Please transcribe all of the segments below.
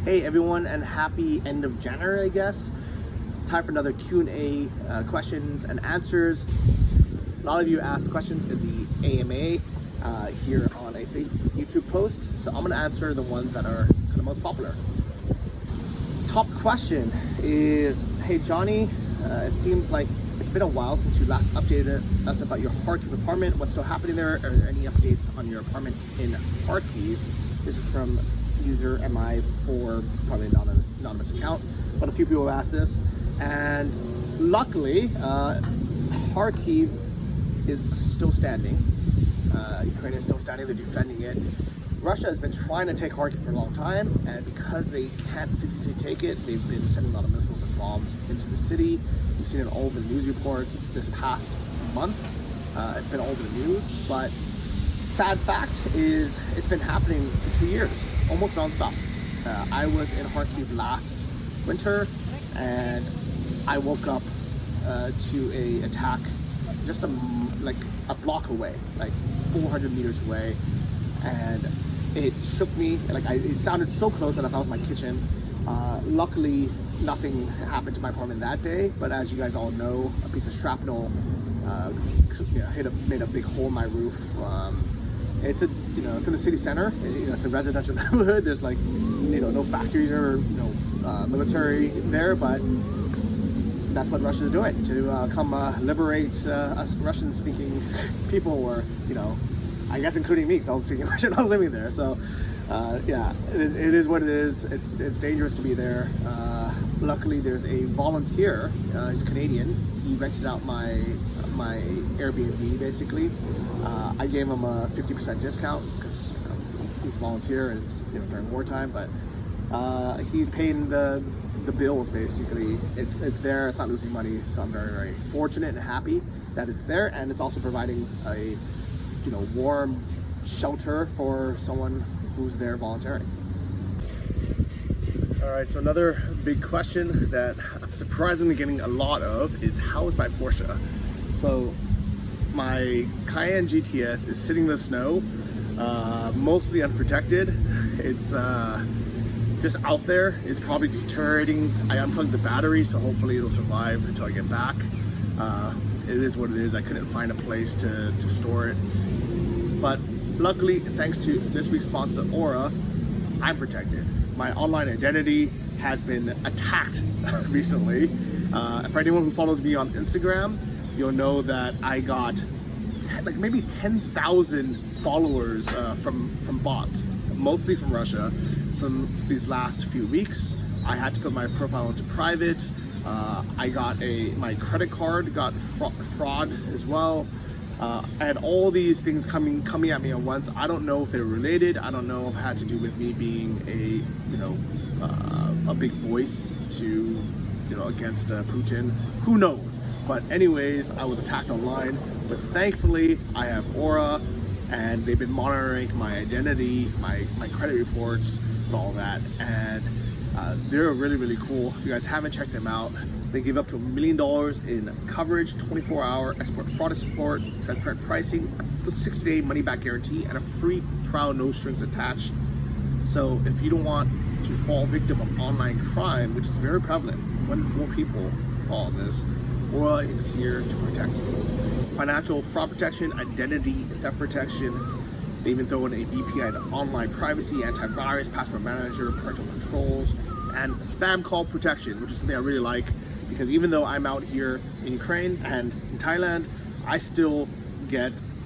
Hey everyone, and happy end of January, I guess. It's time for another Q&A, questions and answers. A lot of you asked questions in the AMA here on a YouTube post, so I'm gonna answer the ones that are kind of most popular. Top question is, hey Johnny, it seems like it's been a while since you last updated us about your Hardc Apartment. What's still happening there? Are there any updates on your apartment in Hardc? This is from user MI4, probably not an anonymous account, but a few people have asked this, and luckily Hardc is still standing. Ukraine is still standing. They're defending it. Russia has been trying to take Hardc for a long time, and because they can't physically take it, they've been sending a lot of missiles and bombs into the city. You've seen it all over the news reports this past month. It's been all over the news, but sad fact is it's been happening for 2 years, almost non-stop. I was in Hardc last winter, and I woke up to a attack just like a block away, like 400 meters away, and it shook me. Like it sounded so close that I thought it was my kitchen. Luckily, nothing happened to my apartment that day, but as you guys all know, a piece of shrapnel made a big hole in my roof. It's in the city center. It's a residential neighborhood. There's like, no factories or military there, but that's what Russia is doing to come liberate us Russian-speaking people, or I guess including me, because I was speaking Russian. I was living there, so yeah, it is what it is. It's dangerous to be there. Luckily, there's a volunteer. He's Canadian. He rented out my Airbnb basically. I gave him a 50% discount because he's a volunteer and it's during wartime, but he's paying the bills basically. It's there. It's not losing money, so I'm very, very fortunate and happy that it's there, and it's also providing a warm shelter for someone who's there volunteering. All right, so another big question that I'm surprisingly getting a lot of is, how is my Porsche? So my Cayenne GTS is sitting in the snow, mostly unprotected. It's just out there. It's probably deteriorating. I unplugged the battery, so hopefully it'll survive until I get back. It is what it is. I couldn't find a place to store it, but luckily, thanks to this week's sponsor Aura, I'm protected. My online identity has been attacked recently. For anyone who follows me on Instagram, you'll know that I got like maybe 10,000 followers from bots, mostly from Russia, from these last few weeks. I had to put my profile into private. I got my credit card got fraud as well. I had all these things coming at me at once. I don't know if they're related. I don't know if it had to do with me being a big voice to against Putin. Who knows? But anyways, I was attacked online. But thankfully, I have Aura, and they've been monitoring my identity, my credit reports, and all that. And they're really, really cool. If you guys haven't checked them out, they give up to $1 million in coverage, 24-hour export fraud support, transparent pricing, a 60-day money-back guarantee, and a free trial, no strings attached. So if you don't want to fall victim of online crime, which is very prevalent, 1 in 4 people fall in this, Aura is here to protect you. Financial fraud protection, identity theft protection. They even throw in a VPN, online privacy, antivirus, password manager, parental controls, and spam call protection, which is something I really like, because even though I'm out here in Ukraine and in Thailand, I still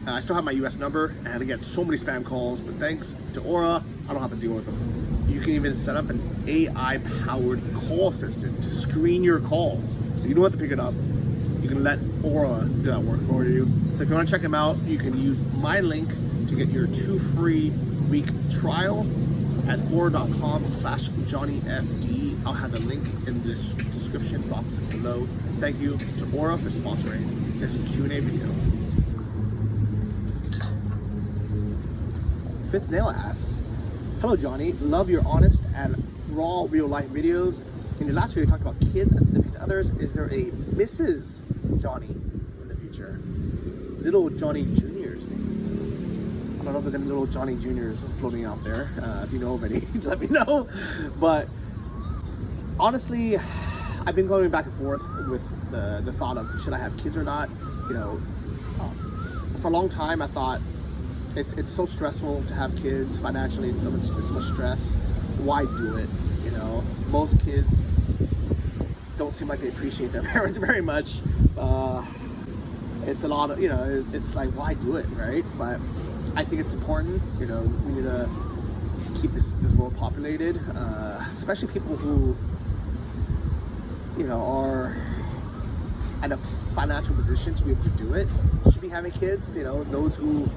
have my US number, and I get so many spam calls, but thanks to Aura, I don't have to deal with them. You can even set up an AI-powered call assistant to screen your calls, so you don't have to pick it up. You can let Aura do that work for you. So if you want to check them out, you can use my link to get your 2 free week trial at aura.com/JohnnyFD. I'll have the link in this description box below. Thank you to Aura for sponsoring this Q&A video. Fifth Nail asks, hello Johnny, love your honest and raw real life videos. In your last video you talked about kids and significant others. Is there a Mrs. Johnny in the future? Little Johnny Jr.'s name. don't know if there's any little Johnny Juniors floating out there. If you know of any, let me know. But honestly, I've been going back and forth with the thought of should I have kids or not. You know, for a long time I thought it's so stressful to have kids financially. It's so much stress. Why do it? You know, most kids don't seem like they appreciate their parents very much. It's a lot of, you know, it's like, why do it, right? But I think it's important. You know, we need to keep this world populated, especially people who, you know, are at a financial position to be able to do it should be having kids. You know, those who,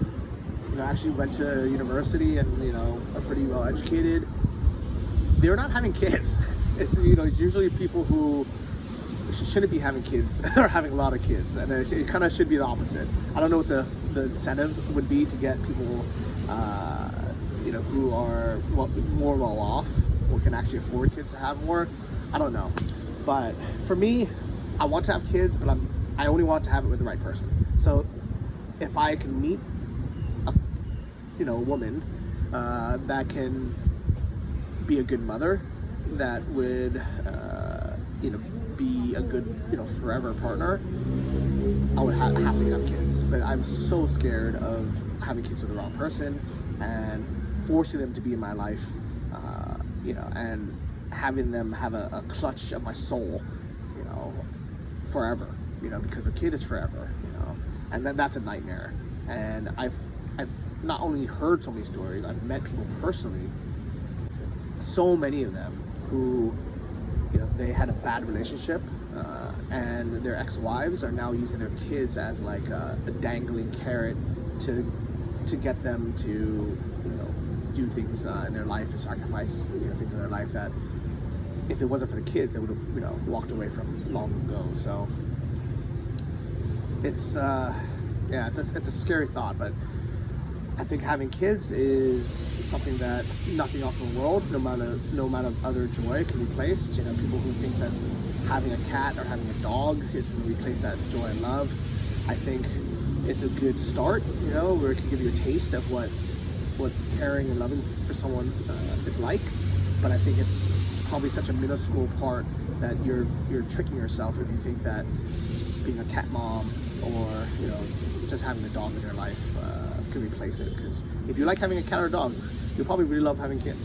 you know, actually went to university and, you know, are pretty well educated, they're not having kids. It's, you know, it's usually people who shouldn't be having kids are having a lot of kids, and it kind of should be the opposite. I don't know what the incentive would be to get people, you know, who are more well off or can actually afford kids to have more. I don't know, but for me, I want to have kids, but I only want to have it with the right person. So if I can meet a, you know, a woman that can be a good mother, that would you know, be a good, you know, forever partner, I would happily have kids. But I'm so scared of having kids with the wrong person and forcing them to be in my life, you know, and having them have a clutch of my soul, you know, forever, you know, because a kid is forever, you know, and then that's a nightmare. And I've not only heard so many stories, I've met people personally, so many of them who, you know, they had a bad relationship, and their ex-wives are now using their kids as like a dangling carrot to get them to, you know, do things in their life, to sacrifice, you know, things in their life that if it wasn't for the kids, they would have, you know, walked away from long ago. So it's yeah, it's a scary thought, but I think having kids is something that nothing else in the world, no amount of other joy, can replace. You know, people who think that having a cat or having a dog is going to replace that joy and love, I think it's a good start, you know, where it can give you a taste of what caring and loving for someone is like. But I think it's probably such a minuscule part that you're tricking yourself if you think that being a cat mom or, you know, just having a dog in your life can replace it. Because if you like having a cat or a dog, you'll probably really love having kids.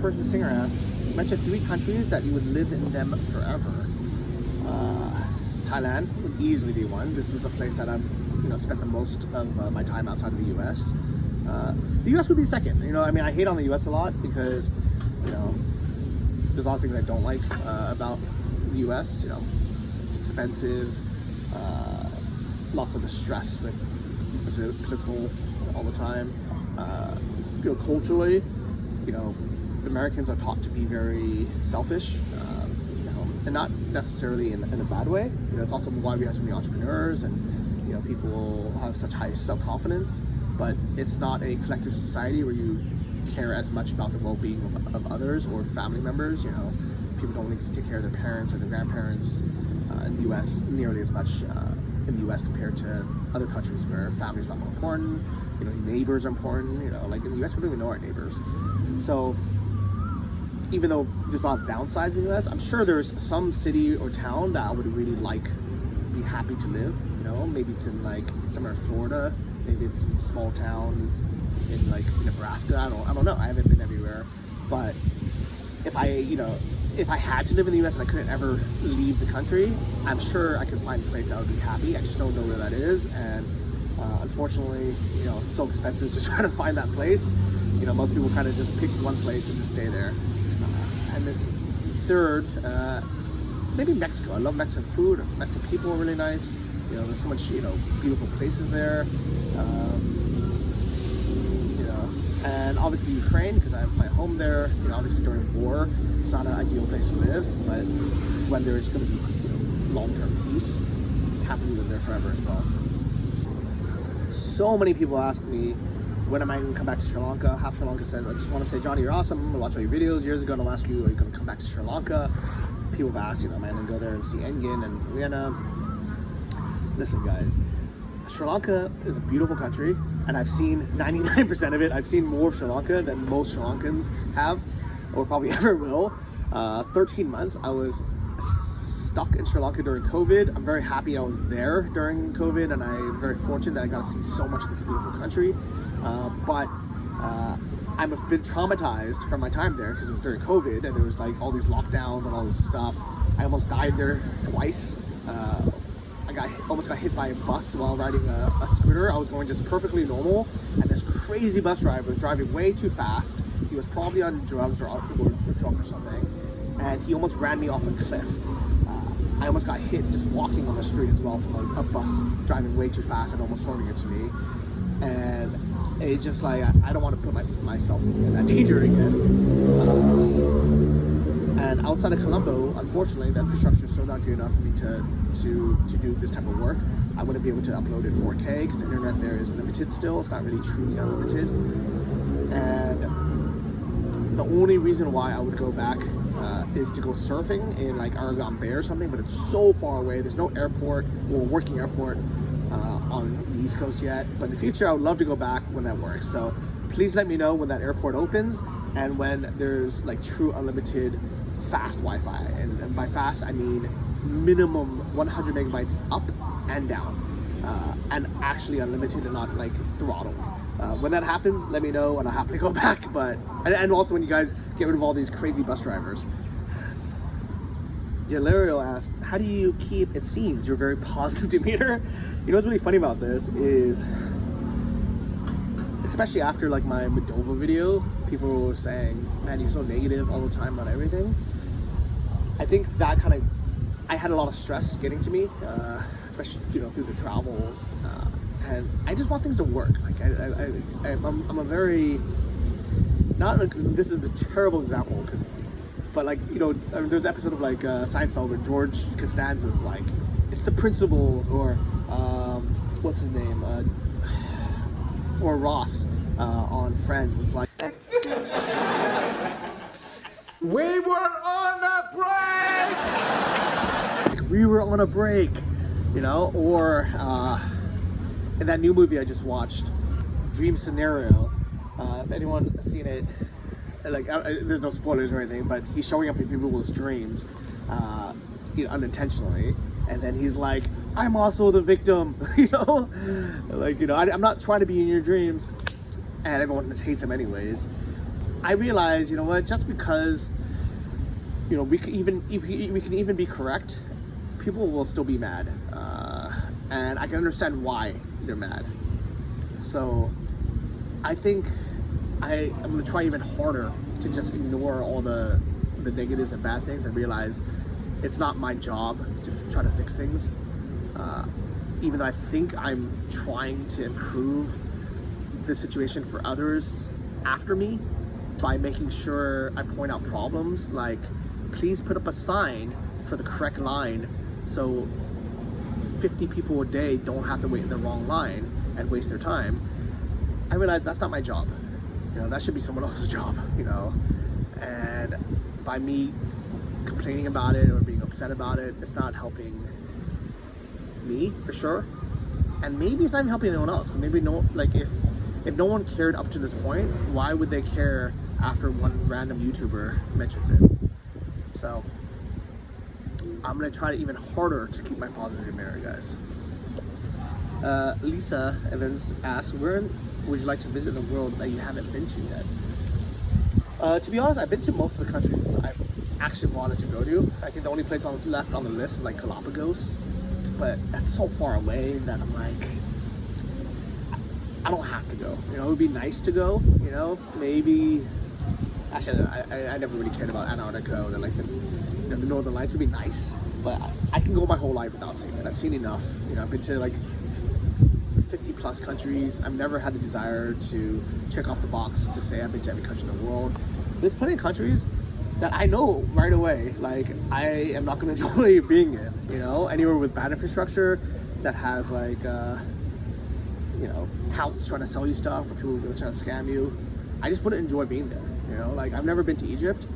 Person singer asks, you mentioned 3 countries that you would live in them forever. Thailand would easily be one. This is a place that I've, you know, spent the most of my time outside of the U.S. The U.S. would be second. You know, I mean, I hate on the U.S. a lot because, you know, there's a lot of things I don't like about the U.S. You know, it's expensive, lots of the stress with political all the time. You know, culturally, you know, Americans are taught to be very selfish, you know, and not necessarily in a bad way. You know, it's also why we have so many entrepreneurs and, you know, people have such high self-confidence. But it's not a collective society where you care as much about the well-being of others or family members. You know, people don't need to take care of their parents or their grandparents in the U.S. nearly as much in the U.S. compared to other countries where family is a lot more important. You know, neighbors are important. You know, like in the U.S. we don't even know our neighbors. So even though there's a lot of downsides in the U.S., I'm sure there's some city or town that I would really be happy to live. You know, maybe it's in like somewhere in Florida. Maybe it's some small town in like Nebraska. I don't know. I haven't been everywhere. But if I had to live in the U.S. and I couldn't ever leave the country, I'm sure I could find a place that would be happy. I just don't know where that is. And unfortunately, you know, it's so expensive to try to find that place. You know, most people kind of just pick one place and just stay there. And then third, maybe Mexico. I love Mexican food. Mexican people are really nice. You know, there's so much, you know, beautiful places there. You know, and obviously Ukraine, because I have my home there. You know, obviously during war, it's not an ideal place to live, but when there's going to be, you know, long-term peace, happily live there forever as well. So many people ask me, when am I going to come back to Sri Lanka? Half Sri Lanka says, I just want to say, Johnny, you're awesome. I watched all your videos years ago, and I'll ask you, are you going to come back to Sri Lanka? People have asked, am I going to go there and see Engin and Rihanna? Listen, guys, Sri Lanka is a beautiful country, and I've seen 99% of it. I've seen more of Sri Lanka than most Sri Lankans have, or probably ever will. 13 months, I was stuck in Sri Lanka during COVID. I'm very happy I was there during COVID, and I'm very fortunate that I got to see so much of this beautiful country. But I've been traumatized from my time there because it was during COVID, and there was like all these lockdowns and all this stuff. I almost died there twice. I almost got hit by a bus while riding a scooter. I was going just perfectly normal, and this crazy bus driver was driving way too fast. He was probably on drugs or drunk or something, and he almost ran me off a cliff. I almost got hit just walking on the street as well from a bus driving way too fast and almost throwing it to me. And it's just like, I don't want to put myself in that danger again. And outside of Colombo, unfortunately, the infrastructure is still not good enough for me to do this type of work. I wouldn't be able to upload it 4K because the internet there is limited still. It's not really truly unlimited. And the only reason why I would go back is to go surfing in like Aragon Bay or something, but it's so far away. There's no airport or working airport on the East Coast yet. But in the future, I would love to go back when that works. So please let me know when that airport opens and when there's like true unlimited fast Wi-Fi. And by fast, I mean minimum 100 megabytes up and down, and actually unlimited and not like throttled. When that happens, let me know and I'll happily go back. But and also when you guys get rid of all these crazy bus drivers. Delario asks, how do you keep, it seems, your very positive demeanor? You know what's really funny about this is, especially after like my Moldova video, people were saying, man, you're so negative all the time about everything. I think that kind of, I had a lot of stress getting to me, especially through the travels, and I just want things to work. Like I'm a very, not like, this is a terrible example, but like there's an episode of like Seinfeld where George Costanza's like, it's the principles, or what's his name, or Ross on Friends was like, we were on a break! We were on a break, or in that new movie I just watched, Dream Scenario, if anyone has seen it, like there's no spoilers or anything, but he's showing up in people's dreams unintentionally, and then he's like, I'm also the victim. I'm not trying to be in your dreams, and everyone hates him anyways. I realize, just because we can even be correct, people will still be mad, and I can understand why they're mad. So I think I'm gonna try even harder to just ignore all the negatives and bad things and realize it's not my job to try to fix things, even though I think I'm trying to improve the situation for others after me by making sure I point out problems, like please put up a sign for the correct line so 50 people a day don't have to wait in the wrong line and waste their time. I realize that's not my job. That should be someone else's job, and by me complaining about it or being upset about it, it's not helping me for sure, and maybe it's not even helping anyone else. Maybe if no one cared up to this point, why would they care after one random YouTuber mentions it? So I'm gonna try even harder to keep my positive demeanor, guys. Lisa Evans asks, where would you like to visit the world that you haven't been to yet? To be honest, I've been to most of the countries I've actually wanted to go to. I think the only place left on the list is like Galapagos, but that's so far away that I'm like, I don't have to go. It would be nice to go, maybe. Actually, I never really cared about Antarctica or like the Northern Lights. Would be nice, but I can go my whole life without seeing it. I've seen enough. I've been to like 50 plus countries. I've never had the desire to check off the box to say I've been to every country in the world. There's plenty of countries that I know right away, like I am not going to enjoy being in, anywhere with bad infrastructure that has like you know, touts trying to sell you stuff, or people trying to scam you. I just wouldn't enjoy being there, you know. Like, I've never been to Egypt,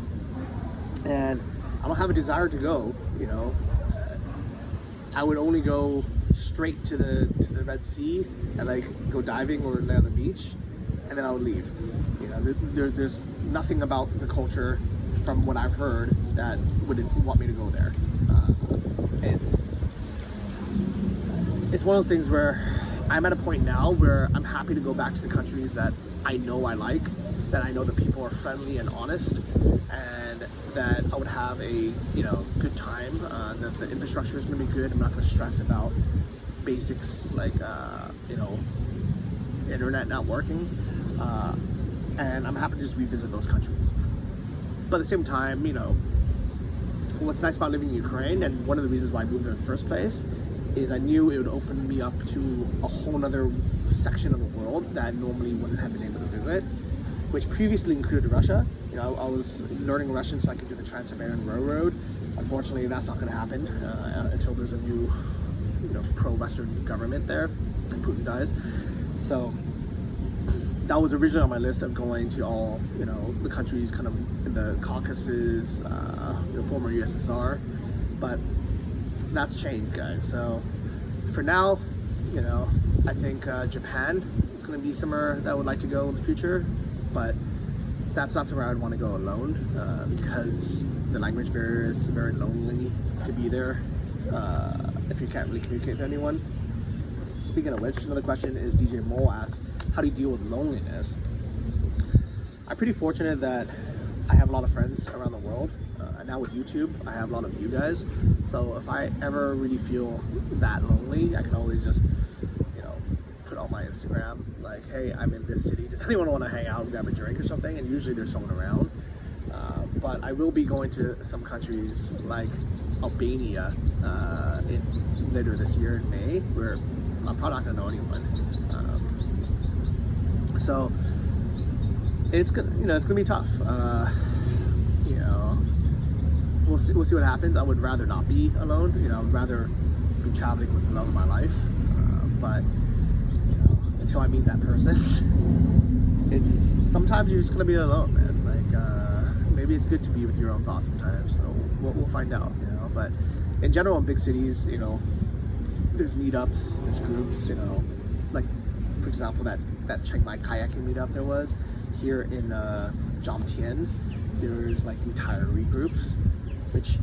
and I don't have a desire to go, you know. I would only go straight to the Red Sea and like go diving or lay on the beach, and then I would leave. You know, there's nothing about the culture, from what I've heard, that would want me to go there. It's one of those things where I'm at a point now where I'm happy to go back to the countries that I know I like, that I know the people are friendly and honest, and that I would have a, you know, good time. That the infrastructure is going to be good. I'm not going to stress about basics like you know, internet not working, and I'm happy to just revisit those countries. But at the same time, you know, what's nice about living in Ukraine, and one of the reasons why I moved there in the first place, is I knew it would open me up to a whole other section of the world that I normally wouldn't have been able to visit, which previously included Russia. You know, I was learning Russian so I could do the Trans-Siberian Railroad. Unfortunately, that's not going to happen until there's a new, you know, pro-Western government there and Putin dies. So that was originally on my list of going to all, you know, the countries kind of in the Caucasus, the former USSR, but that's changed, guys. So for now, you know, I think Japan is going to be somewhere that I would like to go in the future, but that's not somewhere I'd want to go alone, because the language barrier, it's very lonely to be there if you can't really communicate with anyone. Speaking of which, another question is DJ Mole asks, how do you deal with loneliness? I'm pretty fortunate that I have a lot of friends around the world. And now with YouTube, I have a lot of you guys. So if I ever really feel that lonely, I can always just, you know, put on my Instagram, like, hey, I'm in this city. Does anyone want to hang out and grab a drink or something? And usually there's someone around. But I will be going to some countries like Albania later this year in May, where I'm probably not going to know anyone. So it's gonna, you know, it's gonna be tough. You know, we'll see what happens. I would rather not be alone. You know, I'd rather be traveling with the love of my life. But you know, until I meet that person, it's sometimes you're just gonna be alone, man. Like maybe it's good to be with your own thoughts sometimes. So we'll find out. You know, but in general, in big cities, you know, there's meetups, there's groups. You know, like for example, that Chiang Mai kayaking meetup there was here in Jomtien. There's like retiree groups, which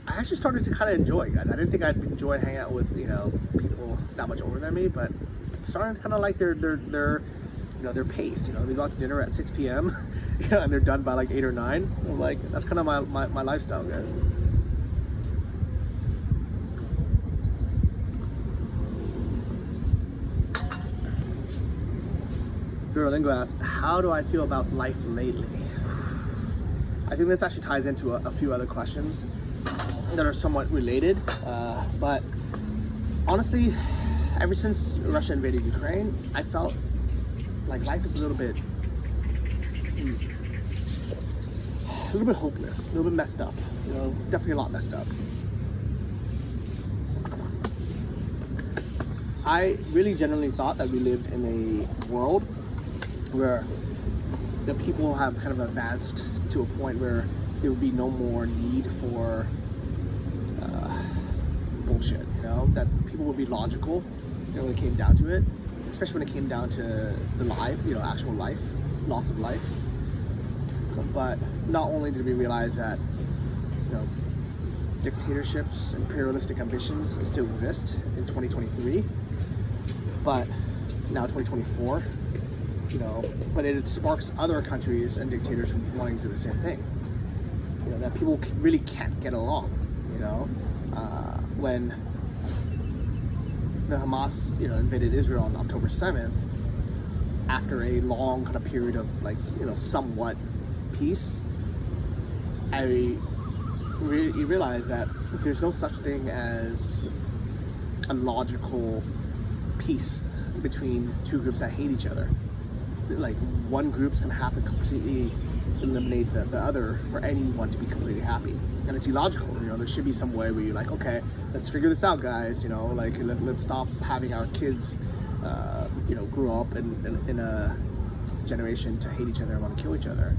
I actually started to kind of enjoy, guys. I didn't think I'd enjoy hanging out with, you know, people that much older than me, but I'm starting to kind of like their you know, their pace. You know, they go out to dinner at 6 p.m. you know, and they're done by like 8 or 9. I'm like, that's kind of my lifestyle, guys. Duolingo asks, how do I feel about life lately? I think this actually ties into a few other questions that are somewhat related, but honestly, ever since Russia invaded Ukraine, I felt like life is a little bit hopeless, a little bit messed up, you know, definitely a lot messed up. I really genuinely thought that we lived in a world where the people have kind of advanced to a point where there would be no more need for bullshit, you know, that people would be logical, you know, when it came down to it, especially when it came down to the life, you know, actual life, loss of life. But not only did we realize that, you know, dictatorships, imperialistic ambitions still exist in 2023, but now 2024, you know, but it sparks other countries and dictators from wanting to do the same thing. You know, that people really can't get along, you know. When the Hamas, you know, invaded Israel on October 7th, after a long kind of period of, like, you know, somewhat peace, I realized that there's no such thing as a logical peace between two groups that hate each other. Like, one group's gonna have to completely eliminate the other for anyone to be completely happy, and it's illogical. You know, there should be some way where you're like, okay, let's figure this out, guys. You know, like let's stop having our kids grew up in a generation to hate each other and want to kill each other.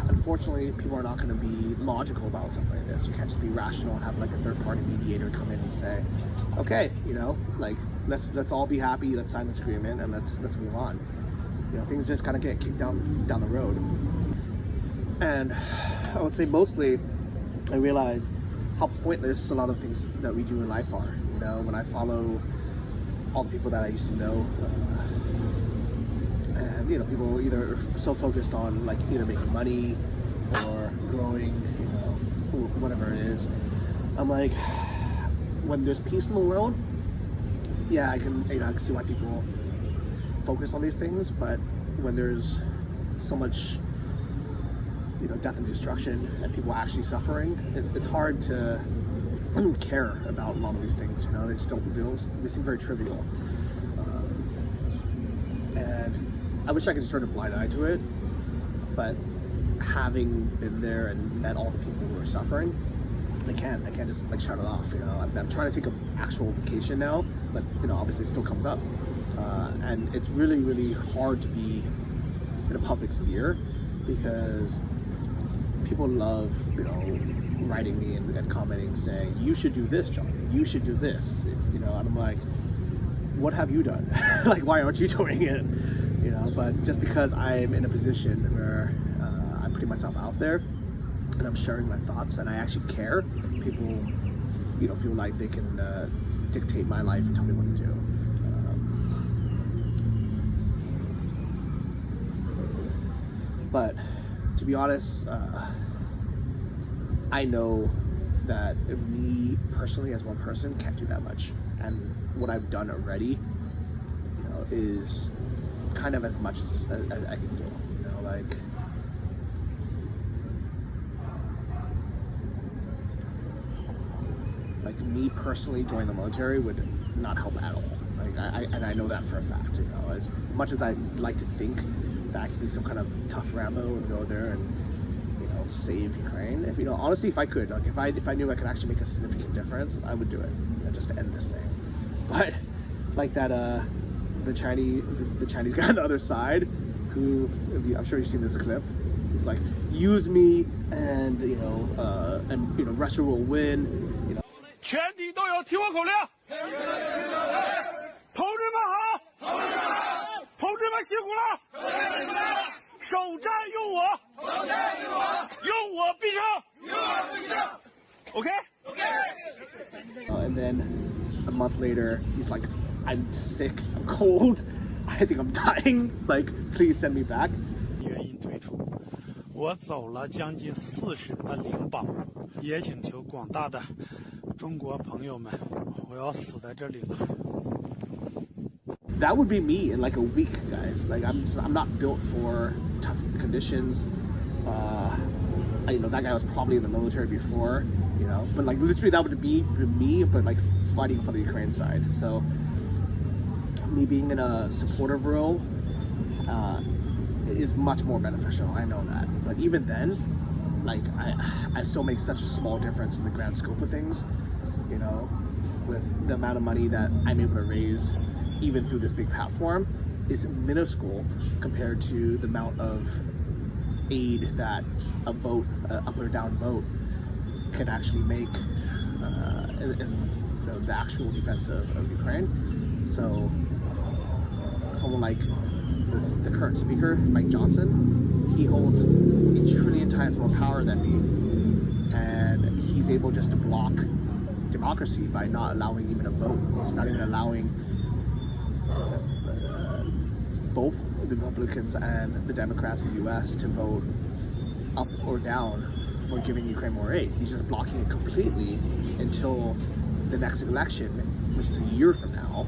Unfortunately, people are not going to be logical about something like this. You can't just be rational and have like a third-party mediator come in and say, okay, like let's all be happy, let's sign this agreement, and let's move on. Things just kind of get kicked down the road. And I would say mostly, I realize how pointless a lot of things that we do in life are. When I follow all the people that I used to know, and people either are so focused on like either making money or growing, whatever it is. I'm like, when there's peace in the world, yeah, I can see why people focus on these things. But when there's so much death and destruction and people actually suffering, it's hard to care about a lot of these things. They seem very trivial, and I wish I could just turn a blind eye to it, but having been there and met all the people who are suffering, I can't just like shut it off. I'm trying to take an actual vacation now, but obviously it still comes up, and it's really, really hard to be in a public sphere because people love writing me and commenting saying, you should do this, Johnny, you should do this. And I'm like, what have you done? Like, why aren't you doing it? But just because I'm in a position where I'm putting myself out there and I'm sharing my thoughts and I actually care, people feel like they can dictate my life and tell me what to do. But to be honest, I know that me personally as one person can't do that much, and what I've done already is kind of as much as I can do. Like me personally joining the military would not help at all. And I know that for a fact. As much as I like to think that I could be some kind of tough Rambo and go there and save Ukraine. Honestly, if I could, like if I knew I could actually make a significant difference, I would do it, just to end this thing. But like that, the Chinese guy on the other side, who I'm sure you've seen this clip. He's like, use me, and Russia will win. 全体都有听我口令。同志们好，同志们辛苦了。首战用我，用我必胜。Okay? And then a month later, he's like, I'm sick, I'm cold, I think I'm dying. Like, please send me back. 原因退出，我走了将近40个领保，也请求广大的中国朋友们，我要死在这里了。 That would be me in like a week, guys. Like I'm not built for tough conditions. That guy was probably in the military before, but like literally that would be me, but like fighting for the Ukraine side. So me being in a supportive role is much more beneficial. I know that, but even then, like I still make such a small difference in the grand scope of things, with the amount of money that I'm able to raise even through this big platform is minuscule compared to the amount of aid that a vote, up or down vote, can actually make in the actual defense of Ukraine. So someone like the current speaker, Mike Johnson, he holds 1 trillion times more power than me, and he's able just to block democracy by not allowing even a vote. He's not even allowing both the Republicans and the Democrats in the US to vote up or down for giving Ukraine more aid. He's just blocking it completely until the next election, which is a year from now,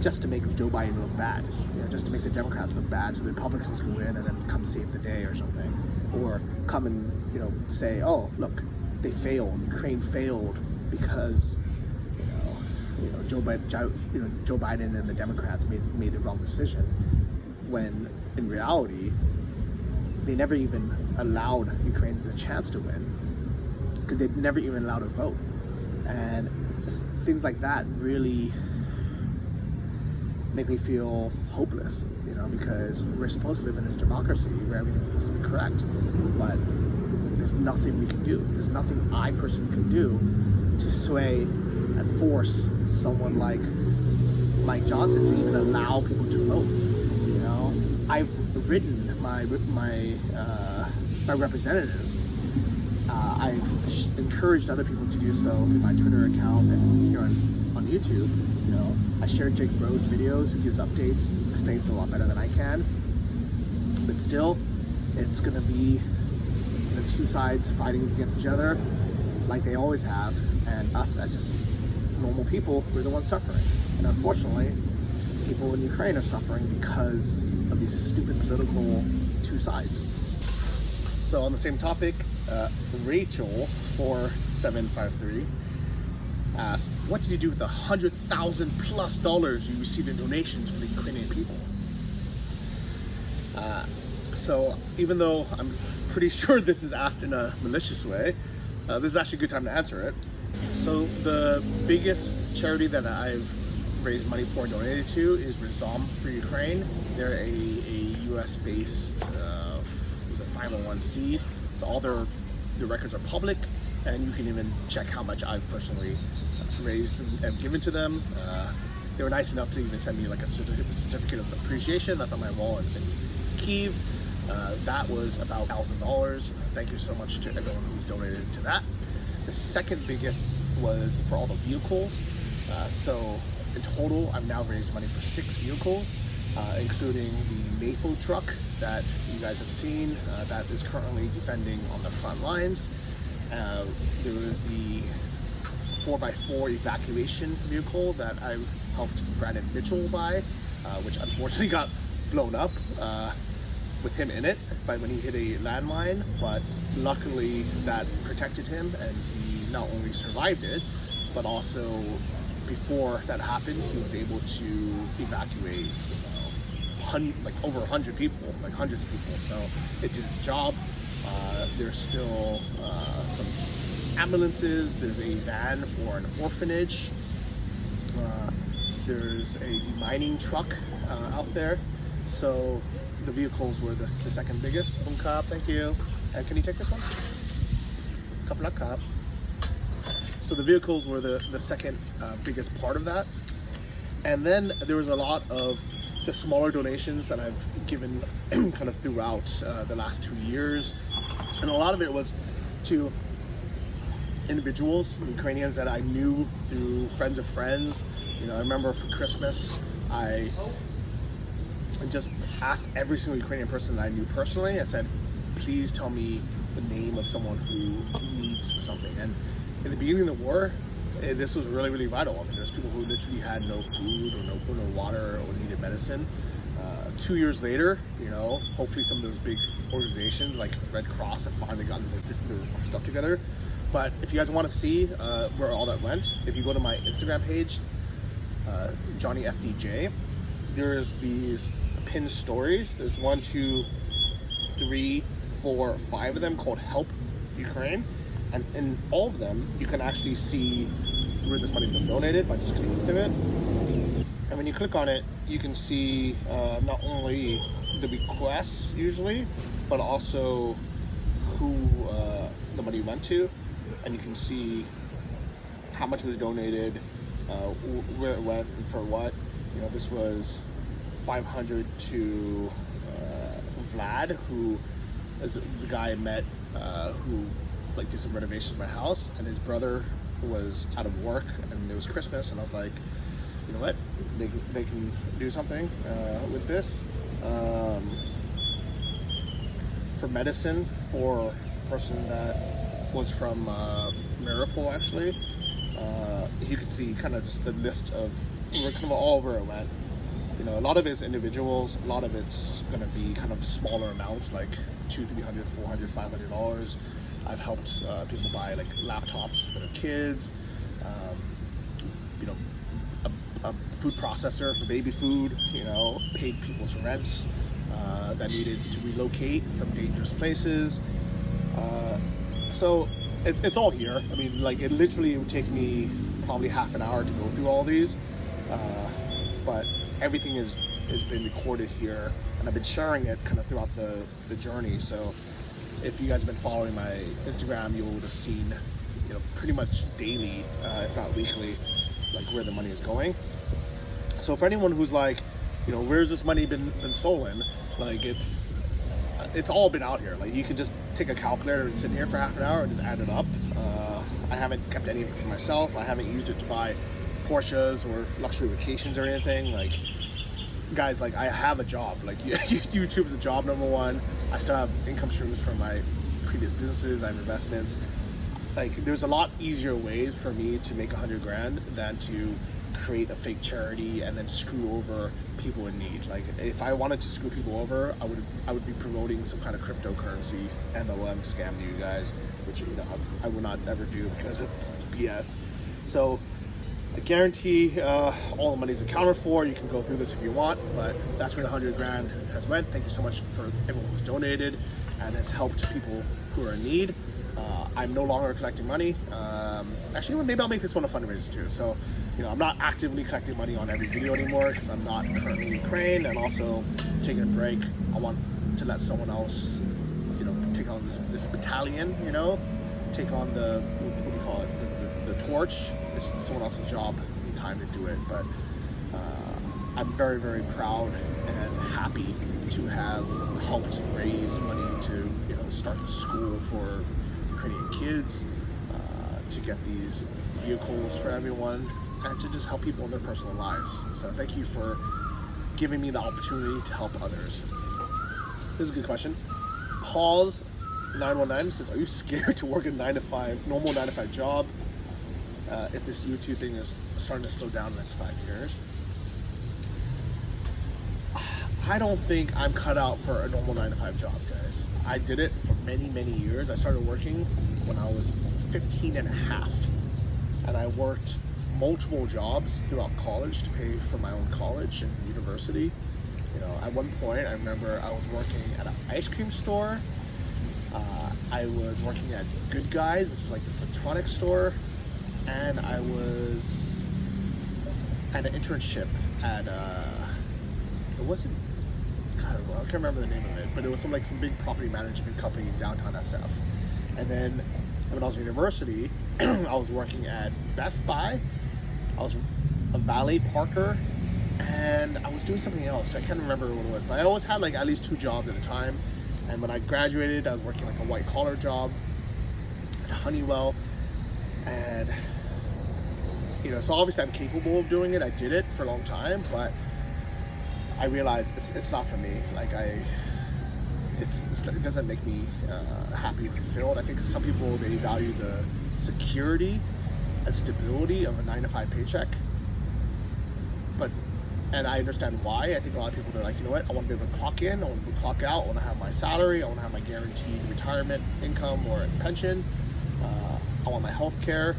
just to make Joe Biden look bad, just to make the Democrats look bad so the Republicans can win and then come save the day or something. Or come and, say, oh, look, they failed, Ukraine failed because Joe Biden and the Democrats made the wrong decision, when in reality they never even allowed Ukraine the chance to win, because they never even allowed a vote. And things like that really make me feel hopeless, you know, because we're supposed to live in this democracy where everything's supposed to be correct, but there's nothing we can do. There's nothing I personally can do to sway and force someone like Mike Johnson to even allow people to vote. You know, I've written my representatives. I've encouraged other people to do so through my Twitter account and here on YouTube. You know, I shared Jake Bro's videos, who gives updates, explains it a lot better than I can. But still, it's going to be the two sides fighting against each other like they always have, and us as just normal people, we're the ones suffering. And unfortunately, people in Ukraine are suffering because of these stupid political two sides. So on the same topic, Rachel 4753 asked, what did you do with the $100,000+ you received in donations from the Ukrainian people? So even though I'm pretty sure this is asked in a malicious way, this is actually a good time to answer it. So the biggest charity that I've raised money for and donated to is Rizom for Ukraine. They're a US based 501c, so all their records are public, and you can even check how much I've personally raised and given to them. They were nice enough to even send me like a certificate of appreciation that's on my wall in Kyiv. That was about $1,000. Thank you so much to everyone who's donated to that. The second biggest was for all the vehicles. So in total, I've now raised money for 6 vehicles, including the NAFO truck that you guys have seen that is currently defending on the front lines. There was the 4x4 evacuation vehicle that I helped Brandon Mitchell buy, which unfortunately got blown up with him in it when he hit a landmine, but luckily that protected him, and he not only survived it, but also before that happened, he was able to evacuate like over 100 people, like hundreds of people. So it did its job. There's still some ambulances. There's a van for an orphanage. There's a demining truck out there. So the vehicles were the second biggest. Thank you. And can you take this one? Cup. So the vehicles were the second biggest part of that. And then there was a lot of the smaller donations that I've given kind of throughout the last 2 years. And a lot of it was to individuals, Ukrainians that I knew through friends of friends. You know, I remember for Christmas, I just asked every single Ukrainian person that I knew personally. I said, please tell me the name of someone who needs something. And in the beginning of the war, this was really, really vital. I mean, there's people who literally had no food or no water or needed medicine. 2 years later, you know, hopefully some of those big organizations like Red Cross have finally gotten their stuff together. But if you guys want to see where all that went, if you go to my Instagram page, Johnny FDJ, there's these pinned stories. There's 1, 2, 3, 4, 5 of them called Help Ukraine. And in all of them, you can actually see where this money's been donated by just clicking through it. And when you click on it, you can see not only the requests usually, but also who the money went to. And you can see how much was donated, where it went, and for what. You know, this was 500 to Vlad, who is the guy I met who like did some renovations in my house, and his brother was out of work, and it was Christmas, and I was like, you know what, they can do something with this. For medicine, for a person that was from Mariupol, actually, you can see kind of just the list of kind of all where it went. You know, a lot of it's individuals, a lot of it's going to be kind of smaller amounts, like $200, $300, $400, $500. I've helped people buy like laptops for their kids, you know, a food processor for baby food, you know, paid people's rents that needed to relocate from dangerous places. So it's all here. I mean, like, it literally would take me probably half an hour to go through all these, but everything has been recorded here, and I've been sharing it kind of throughout the journey. So if you guys have been following my Instagram, you would have seen, you know, pretty much daily, if not weekly, like where the money is going. So for anyone who's like, you know, where's this money been stolen? Like it's all been out here. Like you can just take a calculator and sit here for half an hour and just add it up. I haven't kept any of it for myself. I haven't used it to buy Porsches or luxury vacations or anything. Like, guys, like I have a job. Like YouTube is a job, number one. I still have income streams from my previous businesses. I have investments. Like there's a lot easier ways for me to make 100 grand than to create a fake charity and then screw over people in need. Like if I wanted to screw people over, I would be promoting some kind of cryptocurrency MLM scam to you guys, which, you know, I will not ever do because it's BS. So I guarantee all the money is accounted for. You can go through this if you want, but that's where the 100 grand has went. Thank you so much for everyone who's donated and has helped people who are in need. I'm no longer collecting money. Actually, maybe I'll make this one a fundraiser too. So, you know, I'm not actively collecting money on every video anymore because I'm not currently in Ukraine, and also taking a break. I want to let someone else, you know, take on this battalion, you know, take on the, what do you call it, the torch. It's someone else's job and time to do it. But I'm very, very proud and happy to have helped raise money to, you know, start the school for Ukrainian kids, to get these vehicles for everyone, and to just help people in their personal lives. So thank you for giving me the opportunity to help others. This is a good question. Pause 919 says, are you scared to work a normal 9 to 5 job if this YouTube thing is starting to slow down in the next 5 years? I don't think I'm cut out for a normal 9 to 5 job, guys. I did it for many, many years. I started working when I was 15 and a half, and I worked multiple jobs throughout college to pay for my own college and university. You know, at one point I remember I was working at an ice cream store. I was working at Good Guys, which was like this electronics store, and I was at an internship at it wasn't, I don't know, I can't remember the name of it, but it was some big property management company in downtown SF. And then when I was in university, I was working at Best Buy, I was a valet parker, and I was doing something else. I can't remember what it was, but I always had like at least 2 jobs at a time. And when I graduated, I was working like a white collar job at Honeywell, and you know, so obviously I'm capable of doing it. I did it for a long time, but I realized it's not for me. Like it doesn't make me happy and fulfilled. I think some people, they value the security and stability of a 9 to 5 paycheck, and I understand why. I think a lot of people, they're like, you know what, I want to be able to clock in, I want to clock out, I want to have my salary, I want to have my guaranteed retirement income or pension, I want my health care,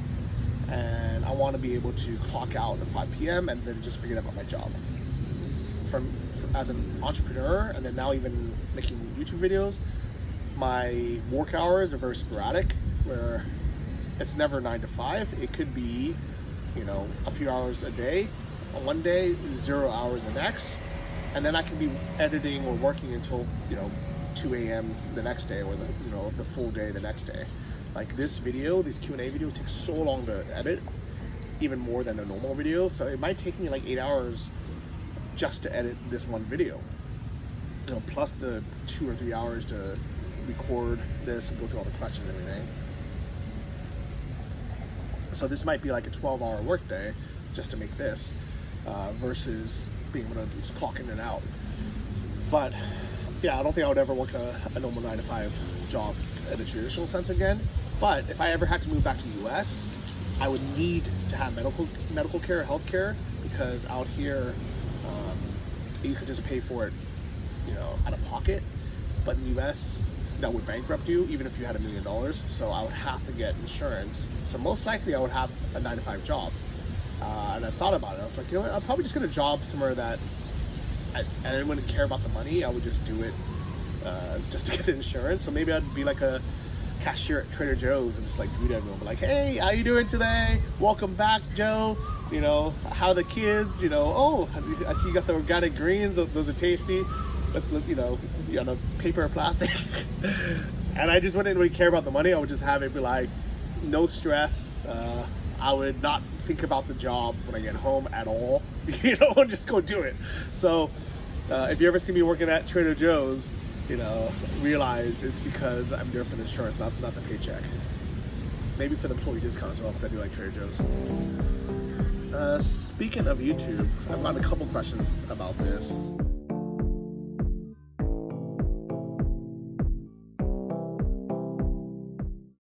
and I want to be able to clock out at 5 p.m. and then just forget about my job. As an entrepreneur, and then now even making YouTube videos, my work hours are very sporadic, where it's never 9 to 5. It could be, you know, a few hours a day on one day, 0 hours the next, and then I can be editing or working until, you know, 2 a.m. the next day, or the full day the next day. Like this video, these Q&A videos take so long to edit, even more than a normal video. So it might take me like 8 hours just to edit this one video, you know, plus the 2 or 3 hours to record this and go through all the questions and everything. So this might be like a 12-hour workday just to make this, versus being able to just clock in and out. But yeah, I don't think I would ever work a normal 9 to 5 job in a traditional sense again. But if I ever had to move back to the US, I would need to have medical care, health care, because out here, you could just pay for it, you know, out of pocket. But in the US, that would bankrupt you even if you had $1 million. So I would have to get insurance. So most likely I would have a 9 to 5 job. And I thought about it. I was like, you know what, I'll probably just get a job somewhere that I wouldn't care about the money. I would just do it just to get the insurance. So maybe I'd be like a cashier at Trader Joe's and just like greet everyone, like, hey, how you doing today? Welcome back, Joe. You know, how are the kids? You know, oh, I see you got the organic greens. Those are tasty. You know, on a paper or plastic. And I just wouldn't really care about the money. I would just have it be like, no stress. I would not think about the job when I get home at all. You know, and just go do it. So if you ever see me working at Trader Joe's, you know, realize it's because I'm there for the insurance, not the paycheck. Maybe for the employee discount as well, because I do like Trader Joe's. Speaking of YouTube, I've got a couple questions about this.